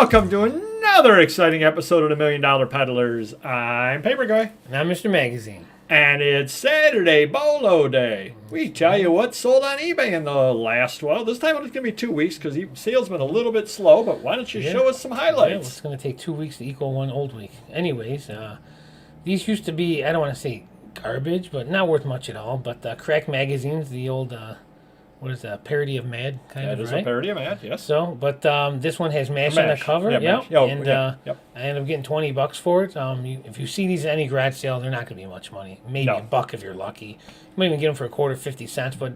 Welcome to another exciting episode of the $1 Million Peddlers. I'm Papergoy. And I'm Mr. Magazine. And it's Saturday, BOLO Day. We tell you what sold on eBay in the last, this time it's going to be 2 weeks because sales been a little bit slow, but why don't you show us some highlights? Yeah, it's going to take 2 weeks to equal one old week. Anyways, these used to be, I don't want to say garbage, but not worth much at all. But Kraft magazines, the old, what is that, parody of Mad, kind of, It is right? a parody of Mad, yes. So, but this one has MASH on the cover. Yeah, yep. MASH. Oh, and yep. I ended up getting $20 for it. If you see these at any garage sale, they're not going to be much money. Maybe $1 if you're lucky. You might even get them for a quarter, 50 cents. But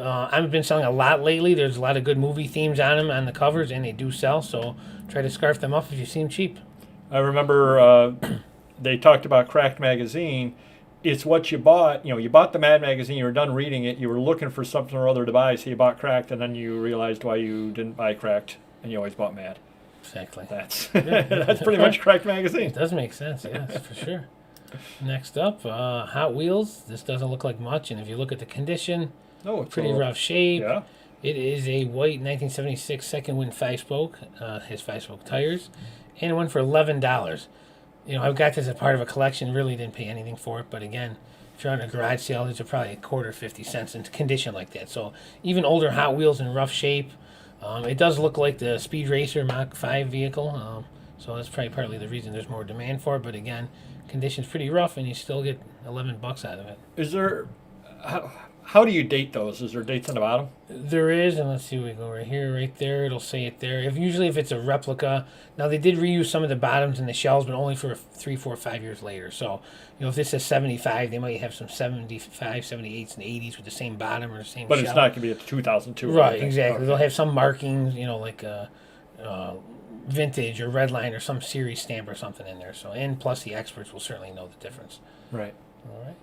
I've been selling a lot lately. There's a lot of good movie themes on them on the covers, and they do sell. So try to scarf them up if you see them cheap. I remember they talked about Kraft magazine. It's what you bought. You bought the Mad magazine. You were done reading it. You were looking for something or other to buy, so you bought Kraft, and then you realized why you didn't buy Kraft, and you always bought Mad. Exactly. That's that's pretty much Kraft magazine. It does make sense, yes, for sure. Next up, Hot Wheels. This doesn't look like much, and if you look at the condition, it's pretty rough shape. Yeah. It is a white 1976 second wind 5-spoke. Has 5-spoke tires, and one for $11. I've got this as part of a collection. Really didn't pay anything for it, but again, if you're on a garage sale, these are probably a quarter, 50 cents in condition like that. So even older Hot Wheels in rough shape. It does look like the Speed Racer Mach 5 vehicle, so that's probably partly the reason there's more demand for it. But again, condition's pretty rough, and you still get $11 out of it. Is there? How do you date those? Is there dates on the bottom? There is, and let's see, we go right here, right there. It'll say it there. Usually if it's a replica, now they did reuse some of the bottoms and the shells, but only for 3, 4, 5 years later. So, if this is 75, they might have some 75, 78s, and 80s with the same bottom or the same But shell. it's not going to be a 2002. Right, exactly. Okay. They'll have some markings, like vintage or red line or some series stamp or something in there. So, and plus the experts will certainly know the difference. Right. All right.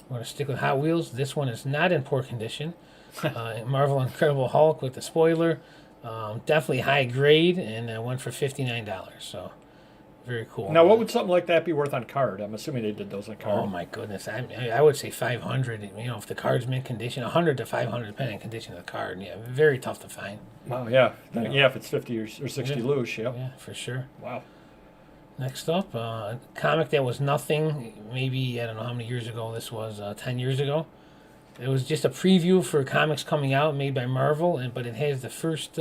I'm going to stick with Hot Wheels. This one is not in poor condition. Marvel Incredible Hulk with the spoiler. Definitely high grade, and one for $59. So, very cool. Now, what would something like that be worth on card? I'm assuming they did those on card. Oh, my goodness. I would say 500. If the card's mint condition, 100 to 500, depending on condition of the card. Yeah, very tough to find. Wow, yeah. Yeah, if it's 50 or 60 loose, yeah. Yeah, for sure. Wow. Next up, a comic that was nothing. Maybe, I don't know how many years ago this was, 10 years ago. It was just a preview for comics coming out made by Marvel, but it has the first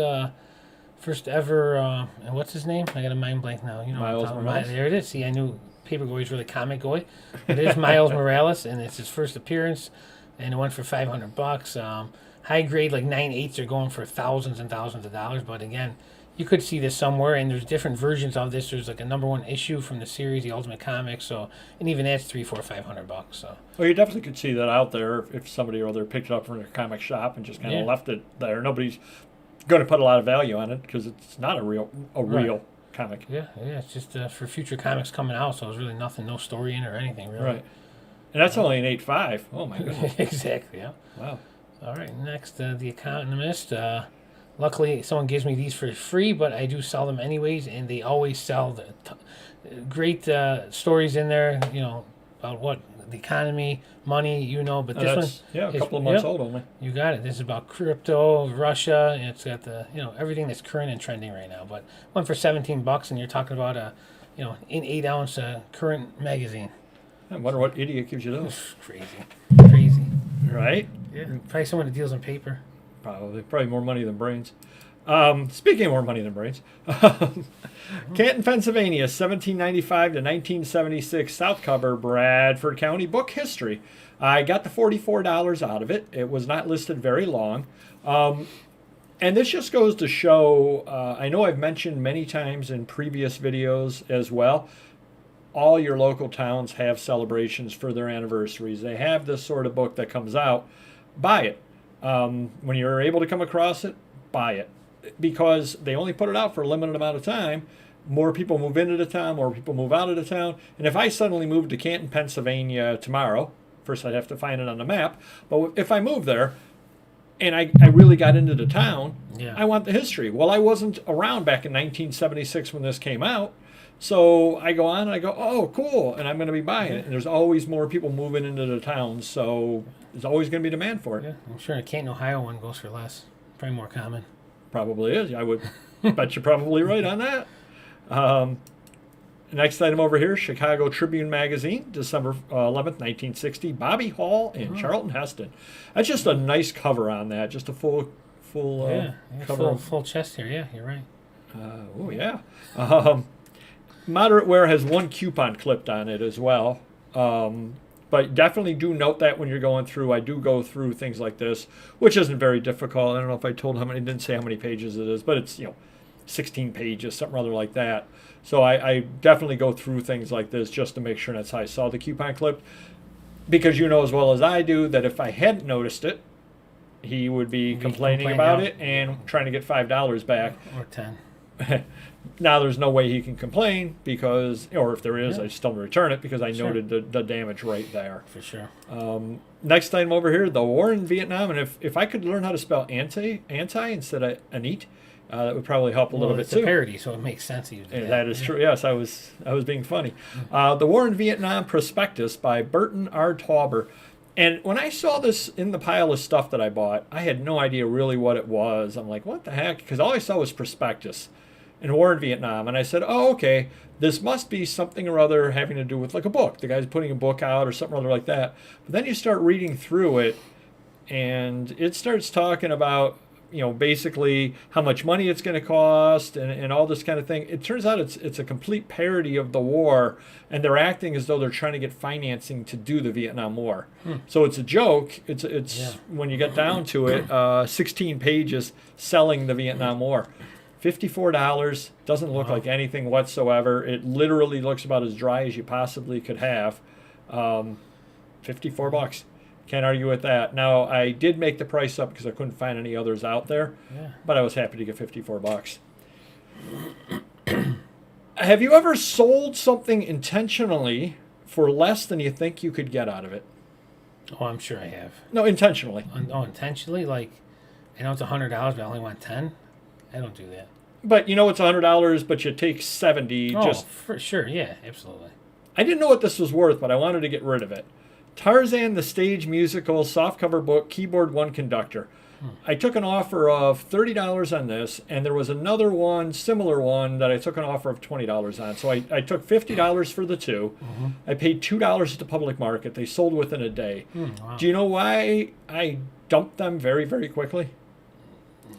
ever, and what's his name? I got a mind blank now. Miles Morales. There it is. See, I knew Papergoy is really Comic Goy. It is Miles Morales, and it's his first appearance, and it went for $500. High grade, like 9/8s are going for thousands and thousands of dollars, but again, you could see this somewhere, and there's different versions of this. There's like a #1 issue from the series, the Ultimate Comics, and even that's $300, $400, $500. So. Well, you definitely could see that out there if somebody or other picked it up from their comic shop and just kind of left it there. Nobody's going to put a lot of value on it because it's not a real comic. Yeah, it's just for future comics coming out, so there's really nothing, no story in it or anything, really. Right. And that's only an 8.5. Oh, my goodness. Exactly, yeah. Wow. All right, next, The Economist. Luckily, someone gives me these for free, but I do sell them anyways, and they always sell great stories in there, about what? The economy, money, but this one... Yeah, a couple of months old only. You got it. This is about crypto, Russia, and it's got the, everything that's current and trending right now. But one for $17, and you're talking about an 8-ounce current magazine. I wonder what idiot gives you those. Crazy. Right? Yeah, probably someone that deals in paper. Probably more money than brains. Speaking of more money than brains, Canton, Pennsylvania, 1795 to 1976, South cover, Bradford County book history. I got the $44 out of it. It was not listed very long. And this just goes to show, I know I've mentioned many times in previous videos as well, all your local towns have celebrations for their anniversaries. They have this sort of book that comes out. Buy it. When you're able to come across it, buy it. Because they only put it out for a limited amount of time. More people move into the town, more people move out of the town. And if I suddenly moved to Canton, Pennsylvania tomorrow, first I'd have to find it on the map, but if I move there and I really got into the town, I want the history. Well, I wasn't around back in 1976 when this came out. So I go on and I go, oh, cool, and I'm going to be buying it. And there's always more people moving into the town, so there's always going to be demand for it. Yeah, I'm sure a Canton, Ohio one goes for less. Probably more common. Probably is. I would bet you're probably right on that. Next item over here, Chicago Tribune Magazine, December 11th, 1960. Bobby Hall and Charlton Heston. That's just a nice cover on that. Just a full cover. Full chest here. Yeah, you're right. Oh, yeah. Moderate Wear has one coupon clipped on it as well. But definitely do note that when you're going through. I do go through things like this, which isn't very difficult. I don't know if I told how many, didn't say how many pages it is, but it's, 16 pages, something rather like that. So I definitely go through things like this just to make sure that's how I saw the coupon clip. Because you know as well as I do that if I hadn't noticed it, he would be complaining about it and trying to get $5 back. Or 10. Now there's no way he can complain because, or if there is, I still return it because I noted the damage right there. For sure. Next item over here, the war in Vietnam. And if I could learn how to spell anti instead of anit, that would probably help a little bit too. It's a parody, so it makes sense. That is true. Yes, I was being funny. The War in Vietnam Prospectus by Burton R. Tauber. And when I saw this in the pile of stuff that I bought, I had no idea really what it was. I'm like, what the heck? Because all I saw was prospectus and war in Vietnam. And I said, oh, okay, this must be something or other having to do with like a book. The guy's putting a book out or something or other like that. But then you start reading through it, and it starts talking about, basically how much money it's going to cost and all this kind of thing. It turns out it's a complete parody of the war, and they're acting as though they're trying to get financing to do the Vietnam War. So it's a joke. It's when you get down to it, 16 pages selling the Vietnam War. $54, doesn't look like anything whatsoever. It literally looks about as dry as you possibly could have. $54. Can't argue with that. Now, I did make the price up because I couldn't find any others out there, but I was happy to get $54. Have you ever sold something intentionally for less than you think you could get out of it? Oh, I'm sure I have. No, intentionally. Oh, intentionally? Like, I know it's $100, but I only want 10? I don't do that. But it's $100, but you take 70. Oh, for sure. Yeah, absolutely. I didn't know what this was worth, but I wanted to get rid of it. Tarzan the Stage Musical softcover book, keyboard one conductor. I took an offer of $30 on this, and there was another one, similar one, that I took an offer of $20 on. So I took $50 for the two. I paid $2 at the public market. They sold within a day. Wow. Do you know why I dumped them very, very quickly?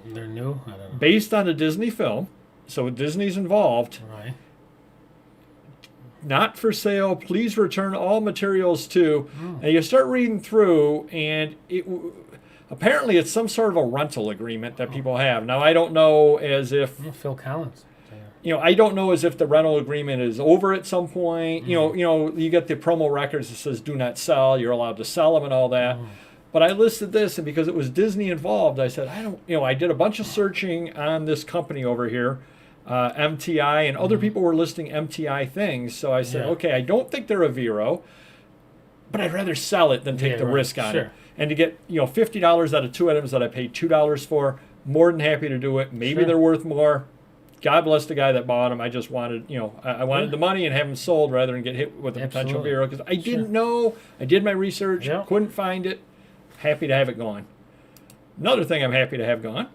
They're new? I don't know. Based on a Disney film, so Disney's involved. Right. Not for sale. Please return all materials to. And you start reading through, and apparently it's some sort of a rental agreement that people have. Now, I don't know as if Phil Collins. I don't know as if the rental agreement is over at some point. You get the promo records that says do not sell. You're allowed to sell them and all that. But I listed this, and because it was Disney involved, I said I did a bunch of searching on this company over here. MTI, and other people were listing MTI things. So I said, okay, I don't think they're a Vero, but I'd rather sell it than take the risk on it. And to get $50 out of two items that I paid $2 for, more than happy to do it. Maybe they're worth more. God bless the guy that bought them. I just wanted, I wanted the money and have them sold rather than get hit with a potential Vero because I didn't know. I did my research, couldn't find it. Happy to have it gone. Another thing I'm happy to have gone.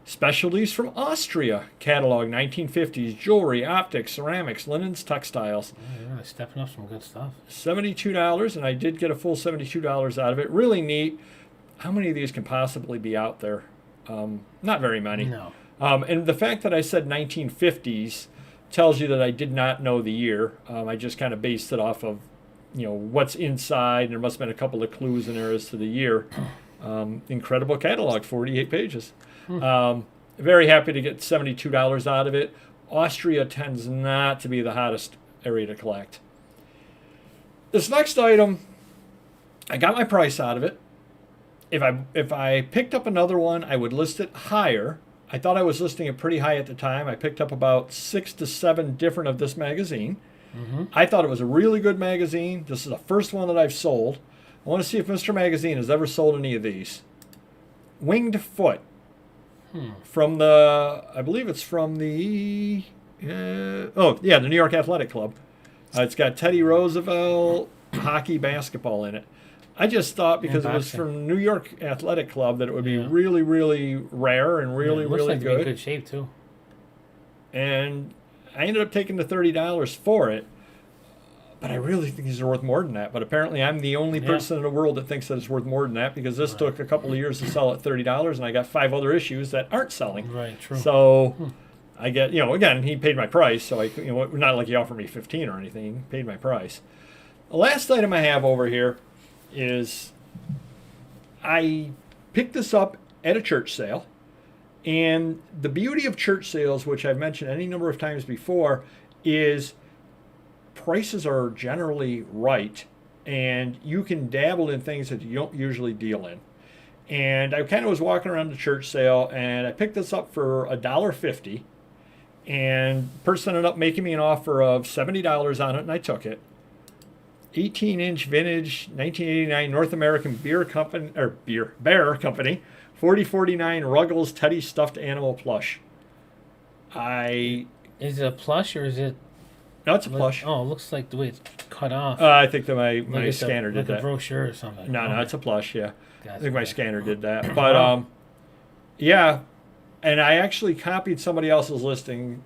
Specialties from Austria catalog, 1950s, jewelry, optics, ceramics, linens, textiles. You're really stepping up some good stuff. $72, and I did get a full $72 out of it. Really neat. How many of these can possibly be out there? Not very many. No. And the fact that I said 1950s tells you that I did not know the year. I just kind of based it off of, what's inside. And there must have been a couple of clues in there as to the year. Incredible catalog, 48 pages. Very happy to get $72 out of it. Austria tends not to be the hottest area to collect. This next item, I got my price out of it. If I picked up another one, I would list it higher. I thought I was listing it pretty high at the time. I picked up about 6 to 7 different of this magazine. I thought it was a really good magazine. This is the first one that I've sold. I want to see if Mr. Magazine has ever sold any of these. Winged Foot. From I believe it's from the New York Athletic Club. It's got Teddy Roosevelt, hockey, basketball in it. I just thought because it was from New York Athletic Club that it would be really, really rare and really, really good. good. In good shape too. And I ended up taking the $30 for it. But I really think these are worth more than that. But apparently I'm the only person in the world that thinks that it's worth more than that, because this took a couple of years to sell at $30, and I got 5 other issues that aren't selling. Right, true. So I get, again, he paid my price. So not like he offered me 15 or anything. He paid my price. The last item I have over here is I picked this up at a church sale. And the beauty of church sales, which I've mentioned any number of times before, is prices are generally right, and you can dabble in things that you don't usually deal in. And I kind of was walking around the church sale, and I picked this up for $1.50, and the person ended up making me an offer of $70 on it, and I took it. 18-inch vintage 1989 North American Bear Company 4049 Ruggles Teddy stuffed animal plush. Is it a plush or is it? No, it's a plush. Oh, it looks like the way it's cut off. I think that my scanner did like that. a brochure or something. No, it's a plush. Yeah, Gotcha. I think my scanner did that. But yeah, and I actually copied somebody else's listing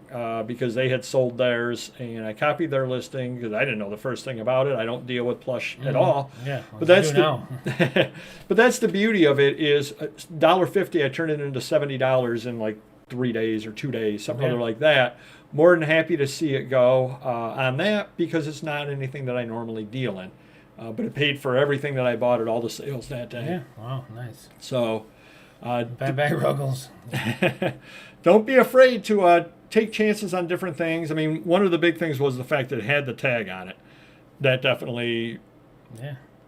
because they had sold theirs, and I copied their listing because I didn't know the first thing about it. I don't deal with plush at all. Yeah, but that's but that's the beauty of it is $1.50. I turned it into $70 in like 3 days or 2 days, something other like that. More than happy to see it go on that, because it's not anything that I normally deal in. But it paid for everything that I bought at all the sales that day. Yeah, wow, nice. So, bye-bye, Ruggles. Don't be afraid to take chances on different things. I mean, one of the big things was the fact that it had the tag on it. That definitely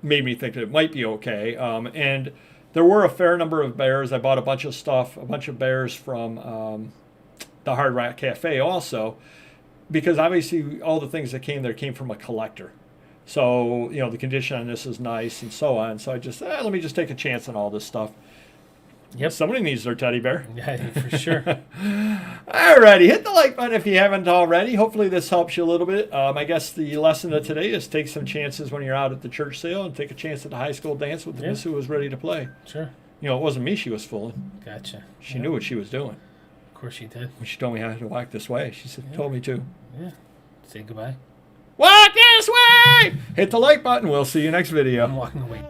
made me think that it might be okay. And there were a fair number of bears. I bought a bunch of bears from the Hard Rock Cafe also, because obviously all the things that came there came from a collector. So, the condition on this is nice and so on. So I just, let me just take a chance on all this stuff. Yep. Somebody needs their teddy bear. Yeah, for sure. Alrighty, hit the like button if you haven't already. Hopefully this helps you a little bit. I guess the lesson of today is take some chances when you're out at the church sale, and take a chance at the high school dance with the miss who was ready to play. Sure. It wasn't me she was fooling. Gotcha. She knew what she was doing. Of course she did. When she told me I had to walk this way, she told me to. Yeah. Say goodbye. Walk this way! Hit the like button. We'll see you next video. I'm walking away.